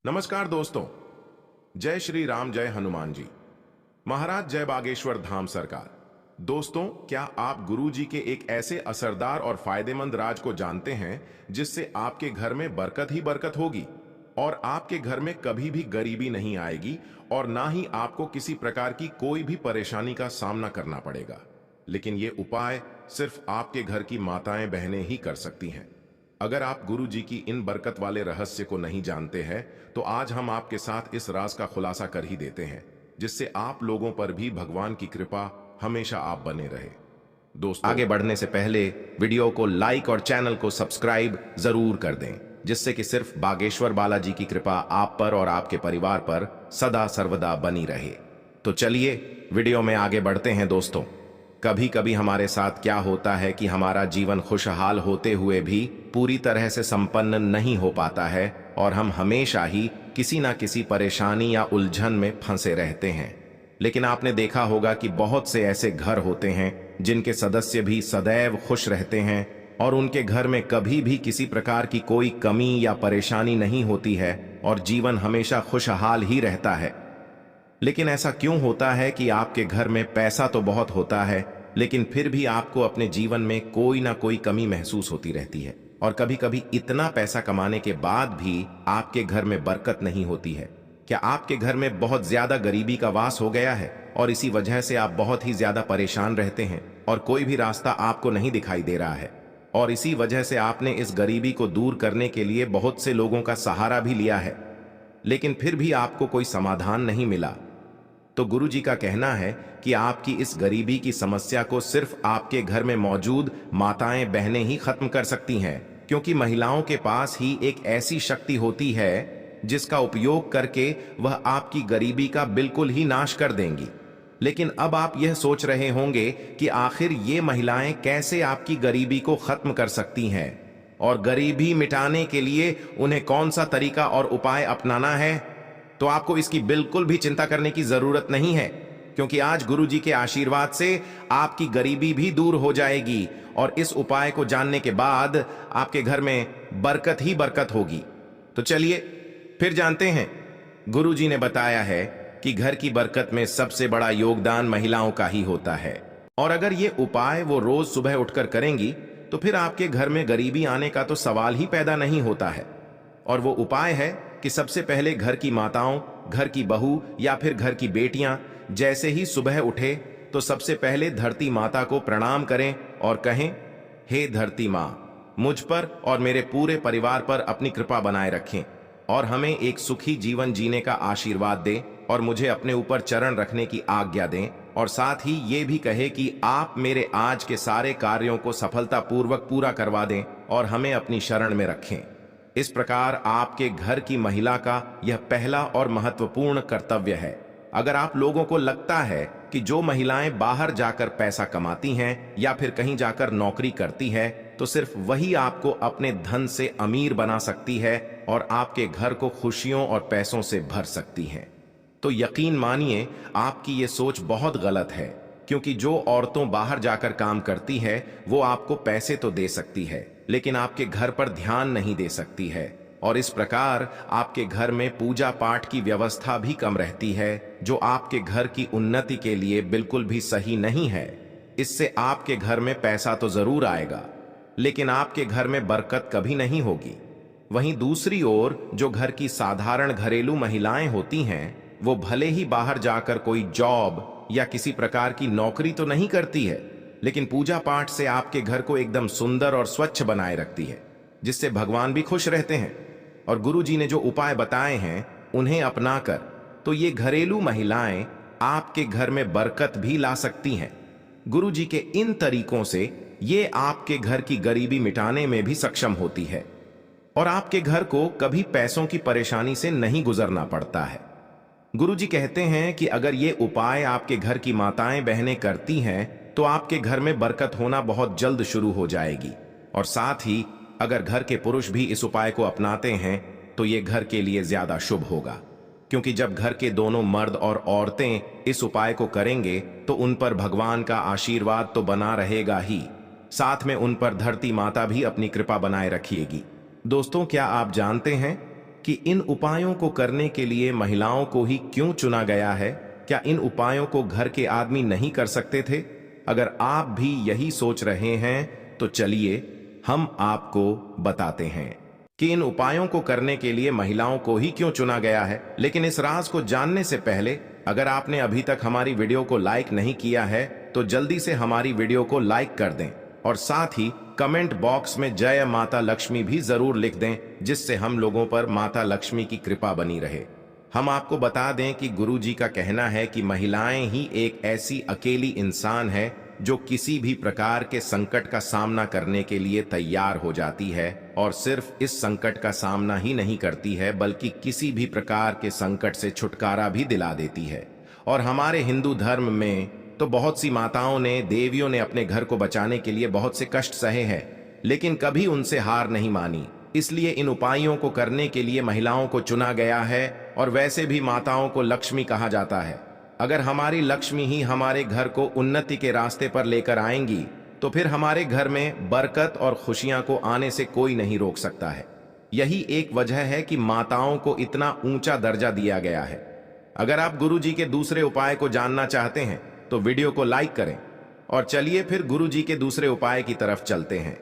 नमस्कार दोस्तों। जय श्री राम, जय हनुमान जी महाराज, जय बागेश्वर धाम सरकार। दोस्तों, क्या आप गुरु जी के एक ऐसे असरदार और फायदेमंद राज को जानते हैं जिससे आपके घर में बरकत ही बरकत होगी और आपके घर में कभी भी गरीबी नहीं आएगी और ना ही आपको किसी प्रकार की कोई भी परेशानी का सामना करना पड़ेगा। लेकिन ये उपाय सिर्फ आपके घर की माताएं बहनें ही कर सकती हैं। अगर आप गुरु जी की इन बरकत वाले रहस्य को नहीं जानते हैं तो आज हम आपके साथ इस राज का खुलासा कर ही देते हैं, जिससे आप लोगों पर भी भगवान की कृपा हमेशा आप बने रहे। दोस्तों, आगे बढ़ने से पहले वीडियो को लाइक और चैनल को सब्सक्राइब जरूर कर दें, जिससे कि सिर्फ बागेश्वर बालाजी की कृपा आप पर और आपके परिवार पर सदा सर्वदा बनी रहे। तो चलिए वीडियो में आगे बढ़ते हैं। दोस्तों, कभी कभी हमारे साथ क्या होता है कि हमारा जीवन खुशहाल होते हुए भी पूरी तरह से संपन्न नहीं हो पाता है और हम हमेशा ही किसी ना किसी परेशानी या उलझन में फंसे रहते हैं। लेकिन आपने देखा होगा कि बहुत से ऐसे घर होते हैं जिनके सदस्य भी सदैव खुश रहते हैं और उनके घर में कभी भी किसी प्रकार की कोई कमी या परेशानी नहीं होती है और जीवन हमेशा खुशहाल ही रहता है। लेकिन ऐसा क्यों होता है कि आपके घर में पैसा तो बहुत होता है लेकिन फिर भी आपको अपने जीवन में कोई ना कोई कमी महसूस होती रहती है और कभी कभी इतना पैसा कमाने के बाद भी आपके घर में बरकत नहीं होती है? क्या आपके घर में बहुत ज्यादा गरीबी का वास हो गया है और इसी वजह से आप बहुत ही ज्यादा परेशान रहते हैं और कोई भी रास्ता आपको नहीं दिखाई दे रहा है और इसी वजह से आपने इस गरीबी को दूर करने के लिए बहुत से लोगों का सहारा भी लिया है, लेकिन फिर भी आपको कोई समाधान नहीं मिला? तो गुरु जी का कहना है कि आपकी इस गरीबी की समस्या को सिर्फ आपके घर में मौजूद माताएं बहनें ही खत्म कर सकती हैं, क्योंकि महिलाओं के पास ही एक ऐसी शक्ति होती है जिसका उपयोग करके वह आपकी गरीबी का बिल्कुल ही नाश कर देंगी। लेकिन अब आप यह सोच रहे होंगे कि आखिर ये महिलाएं कैसे आपकी गरीबी को खत्म कर सकती हैं और गरीबी मिटाने के लिए उन्हें कौन सा तरीका और उपाय अपनाना है। तो आपको इसकी बिल्कुल भी चिंता करने की जरूरत नहीं है, क्योंकि आज गुरु जी के आशीर्वाद से आपकी गरीबी भी दूर हो जाएगी और इस उपाय को जानने के बाद आपके घर में बरकत ही बरकत होगी। तो चलिए फिर जानते हैं। गुरु जी ने बताया है कि घर की बरकत में सबसे बड़ा योगदान महिलाओं का ही होता है और अगर ये उपाय वो रोज सुबह उठकर करेंगी तो फिर आपके घर में गरीबी आने का तो सवाल ही पैदा नहीं होता है। और वो उपाय है कि सबसे पहले घर की माताओं, घर की बहू या फिर घर की बेटियां जैसे ही सुबह उठे तो सबसे पहले धरती माता को प्रणाम करें और कहें, हे धरती मां, मुझ पर और मेरे पूरे परिवार पर अपनी कृपा बनाए रखें और हमें एक सुखी जीवन जीने का आशीर्वाद दें और मुझे अपने ऊपर चरण रखने की आज्ञा दें और साथ ही ये भी कहे कि आप मेरे आज के सारे कार्यों को सफलतापूर्वक पूरा करवा दें और हमें अपनी शरण में रखें। इस प्रकार आपके घर की महिला का यह पहला और महत्वपूर्ण कर्तव्य है। अगर आप लोगों को लगता है कि जो महिलाएं बाहर जाकर पैसा कमाती हैं या फिर कहीं जाकर नौकरी करती है तो सिर्फ वही आपको अपने धन से अमीर बना सकती है और आपके घर को खुशियों और पैसों से भर सकती है, तो यकीन मानिए आपकी ये सोच बहुत गलत है, क्योंकि जो औरतों बाहर जाकर काम करती है वो आपको पैसे तो दे सकती है लेकिन आपके घर पर ध्यान नहीं दे सकती है और इस प्रकार आपके घर में पूजा पाठ की व्यवस्था भी कम रहती है, जो आपके घर की उन्नति के लिए बिल्कुल भी सही नहीं है। इससे आपके घर में पैसा तो जरूर आएगा लेकिन आपके घर में बरकत कभी नहीं होगी। वहीं दूसरी ओर जो घर की साधारण घरेलू महिलाएं होती हैं वो भले ही बाहर जाकर कोई जॉब या किसी प्रकार की नौकरी तो नहीं करती है, लेकिन पूजा पाठ से आपके घर को एकदम सुंदर और स्वच्छ बनाए रखती है, जिससे भगवान भी खुश रहते हैं। और गुरु जी ने जो उपाय बताए हैं उन्हें अपनाकर तो ये घरेलू महिलाएं आपके घर में बरकत भी ला सकती हैं। गुरु जी के इन तरीकों से ये आपके घर की गरीबी मिटाने में भी सक्षम होती है और आपके घर को कभी पैसों की परेशानी से नहीं गुजरना पड़ता है। गुरु जी कहते हैं कि अगर ये उपाय आपके घर की माताएं बहनें करती हैं तो आपके घर में बरकत होना बहुत जल्द शुरू हो जाएगी और साथ ही अगर घर के पुरुष भी इस उपाय को अपनाते हैं तो ये घर के लिए ज्यादा शुभ होगा, क्योंकि जब घर के दोनों मर्द और औरतें इस उपाय को करेंगे तो उन पर भगवान का आशीर्वाद तो बना रहेगा ही, साथ में उन पर धरती माता भी अपनी कृपा बनाए रखिएगी। दोस्तों, क्या आप जानते हैं कि इन उपायों को करने के लिए महिलाओं को ही क्यों चुना गया है। क्या इन उपायों को घर के आदमी नहीं कर सकते थे? अगर आप भी यही सोच रहे हैं तो चलिए हम आपको बताते हैं कि इन उपायों को करने के लिए महिलाओं को ही क्यों चुना गया है। लेकिन इस राज को जानने से पहले अगर आपने अभी तक हमारी वीडियो को लाइक नहीं किया है तो जल्दी से हमारी वीडियो को लाइक कर दें और साथ ही कमेंट बॉक्स में जय माता लक्ष्मी भी जरूर लिख दें, जिससे हम लोगों पर माता लक्ष्मी की कृपा बनी रहे। हम आपको बता दें कि गुरुजी का कहना है कि महिलाएं ही एक ऐसी अकेली इंसान है जो किसी भी प्रकार के संकट का सामना करने के लिए तैयार हो जाती है, और सिर्फ इस संकट का सामना ही नहीं करती है बल्कि किसी भी प्रकार के संकट से छुटकारा भी दिला देती है। और हमारे हिंदू धर्म में तो बहुत सी माताओं ने, देवियों ने अपने घर को बचाने के लिए बहुत से कष्ट सहे हैं, लेकिन कभी उनसे हार नहीं मानी। इसलिए इन उपायों को करने के लिए महिलाओं को चुना गया है, और वैसे भी माताओं को लक्ष्मी कहा जाता है। अगर हमारी लक्ष्मी ही हमारे घर को उन्नति के रास्ते पर लेकर आएंगी तो फिर हमारे घर में बरकत और खुशियां को आने से कोई नहीं रोक सकता है। यही एक वजह है कि माताओं को इतना ऊंचा दर्जा दिया गया है। अगर आप गुरुजी के दूसरे उपाय को जानना चाहते हैं तो वीडियो को लाइक करें, और चलिए फिर गुरुजी के दूसरे उपाय की तरफ चलते हैं।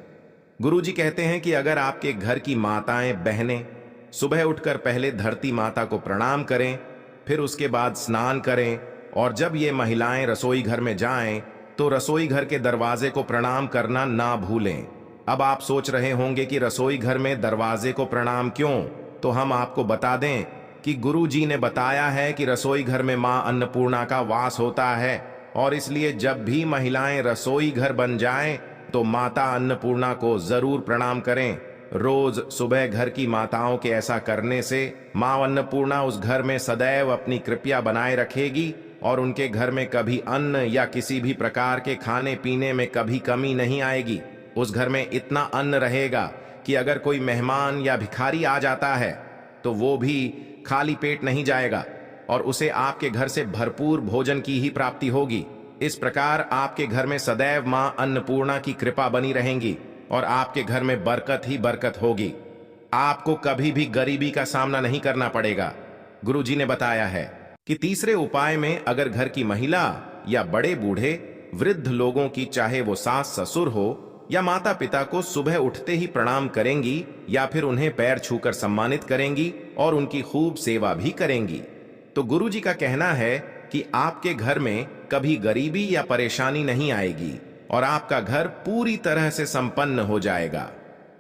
गुरुजी कहते हैं कि अगर आपके घर की माताएं बहनें सुबह उठकर पहले धरती माता को प्रणाम करें, फिर उसके बाद स्नान करें, और जब ये महिलाएं रसोई घर में जाएं तो रसोई घर के दरवाजे को प्रणाम करना ना भूलें। अब आप सोच रहे होंगे कि रसोई घर में दरवाजे को प्रणाम क्यों? तो हम आपको बता दें कि गुरुजी ने बताया है कि रसोई घर में मां अन्नपूर्णा का वास होता है, और इसलिए जब भी महिलाएं रसोई घर बन जाएं तो माता अन्नपूर्णा को जरूर प्रणाम करें। रोज सुबह घर की माताओं के ऐसा करने से मां अन्नपूर्णा उस घर में सदैव अपनी कृपा बनाए रखेगी, और उनके घर में कभी अन्न या किसी भी प्रकार के खाने पीने में कभी कमी नहीं आएगी। उस घर में इतना अन्न रहेगा कि अगर कोई मेहमान या भिखारी आ जाता है तो वो भी खाली पेट नहीं जाएगा, और उसे आपके घर से भरपूर भोजन की ही प्राप्ति होगी। इस प्रकार आपके घर में सदैव मां अन्नपूर्णा की कृपा बनी रहेंगी, और आपके घर में बरकत ही बरकत होगी। आपको कभी भी गरीबी का सामना नहीं करना पड़ेगा। गुरुजी ने बताया है कि तीसरे उपाय में अगर घर की महिला या बड़े बूढ़े वृद्ध लोगों की, चाहे वो सास ससुर हो या माता पिता को सुबह उठते ही प्रणाम करेंगी या फिर उन्हें पैर छूकर सम्मानित करेंगी और उनकी खूब सेवा भी करेंगी, तो गुरुजी का कहना है कि आपके घर में कभी गरीबी या परेशानी नहीं आएगी और आपका घर पूरी तरह से संपन्न हो जाएगा।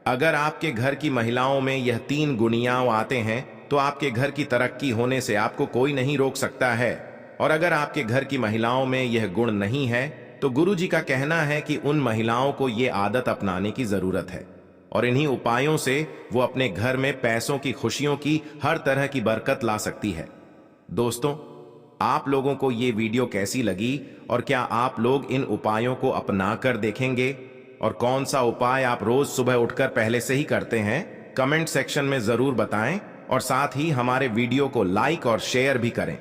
अगर आपके घर की महिलाओं में यह 3 गुणियां आते हैं तो आपके घर की तरक्की होने से आपको कोई नहीं रोक सकता है। और अगर आपके घर की महिलाओं में यह गुण नहीं है तो गुरुजी का कहना है कि उन महिलाओं को यह आदत अपनाने की जरूरत है, और इन्हीं उपायों से वो अपने घर में पैसों की, खुशियों की, हर तरह की बरकत ला सकती है। दोस्तों, आप लोगों को ये वीडियो कैसी लगी, और क्या आप लोग इन उपायों को अपना कर देखेंगे? और कौन सा उपाय आप रोज सुबह उठकर पहले से ही करते हैं? कमेंट सेक्शन में जरूर बताएं, और साथ ही हमारे वीडियो को लाइक और शेयर भी करें।